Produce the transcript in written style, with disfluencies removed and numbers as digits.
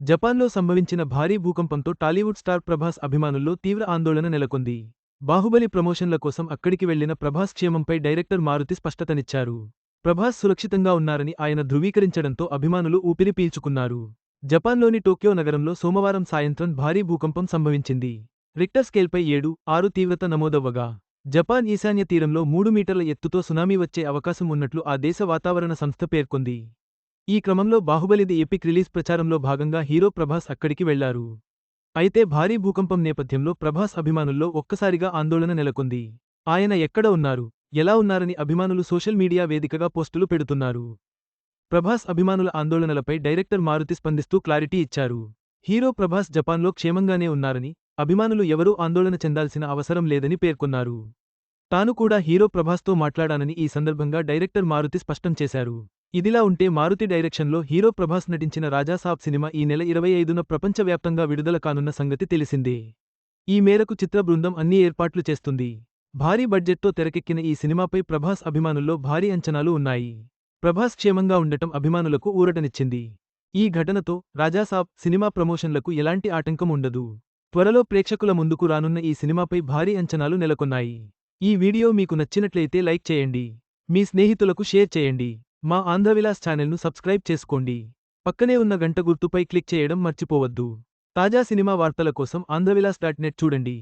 జపాన్లో సంభవించిన భారీ భూకంపంతో టాలీవుడ్ స్టార్ ప్రభాస్ అభిమానుల్లో తీవ్ర ఆందోళన నెలకొంది. బాహుబలి ప్రమోషన్ల కోసం అక్కడికి వెళ్లిన ప్రభాస్ క్షేమంపై డైరెక్టర్ మారుతి స్పష్టతనిచ్చారు. ప్రభాస్ సురక్షితంగా ఉన్నారని ఆయన ధృవీకరించడంతో అభిమానులు ఊపిరి పీల్చుకున్నారు. జపాన్లోని టోక్యో నగరంలో సోమవారం సాయంత్రం భారీ భూకంపం సంభవించింది. రిక్టర్ స్కేల్పై 7.6 తీవ్రత నమోదవ్వగా, జపాన్ ఈశాన్య తీరంలో 3 మీటర్ల ఎత్తుతో సునామీ వచ్చే అవకాశం ఉన్నట్లు ఆ దేశ వాతావరణ సంస్థ పేర్కొంది. ఈ క్రమంలో బాహుబలిది ఎపిక్ రిలీజ్ ప్రచారంలో భాగంగా హీరో ప్రభాస్ అక్కడికి వెళ్లారు. అయితే భారీ భూకంపం నేపథ్యంలో ప్రభాస్ అభిమానుల్లో ఒక్కసారిగా ఆందోళన నెలకొంది. ఆయన ఎక్కడ ఉన్నారు, ఎలా ఉన్నారని అభిమానులు సోషల్ మీడియా వేదికగా పోస్టులు పెడుతున్నారు. ప్రభాస్ అభిమానుల ఆందోళనలపై డైరెక్టర్ మారుతి స్పందిస్తూ క్లారిటీ ఇచ్చారు. హీరో ప్రభాస్ జపాన్లో క్షేమంగానే ఉన్నారని, అభిమానులు ఎవరూ ఆందోళన చెందాల్సిన అవసరం లేదని పేర్కొన్నారు. తాను కూడా హీరో ప్రభాస్తో మాట్లాడానని ఈ సందర్భంగా డైరెక్టర్ మారుతి స్పష్టం చేశారు. ఇదిలా ఉంటే మారుతి డైరెక్షన్లో హీరో ప్రభాస్ నటించిన రాజా సాబ్ సినిమా ఈ నెల 25న ప్రపంచవ్యాప్తంగా విడుదల కానున్న సంగతి తెలిసిందే. ఈ మేరకు చిత్ర బృందం అన్ని ఏర్పాట్లు చేస్తుంది. భారీ బడ్జెట్తో తెరకెక్కిన ఈ సినిమాపై ప్రభాస్ అభిమానుల్లో భారీ అంచనాలు ఉన్నాయి. ప్రభాస్ క్షేమంగా ఉండటం అభిమానులకు ఊరటనిచ్చింది. ఈ ఘటనతో రాజా సాబ్ సినిమా ప్రమోషన్లకు ఎలాంటి ఆటంకం ఉండదు. త్వరలో ప్రేక్షకుల ముందుకు రానున్న ఈ సినిమాపై భారీ అంచనాలు నెలకొన్నాయి. ఈ వీడియో మీకు నచ్చినట్లయితే లైక్ చేయండి. మీ స్నేహితులకు షేర్ చేయండి. మా ఆంధ్రవిలాస్ ఛానల్ను సబ్స్క్రైబ్ చేసుకోండి. పక్కనే ఉన్న గంట గుర్తుపై క్లిక్ చేయడం మర్చిపోవద్దు. తాజా సినిమా వార్తల కోసం ఆంధ్రవిలాస్.net చూడండి.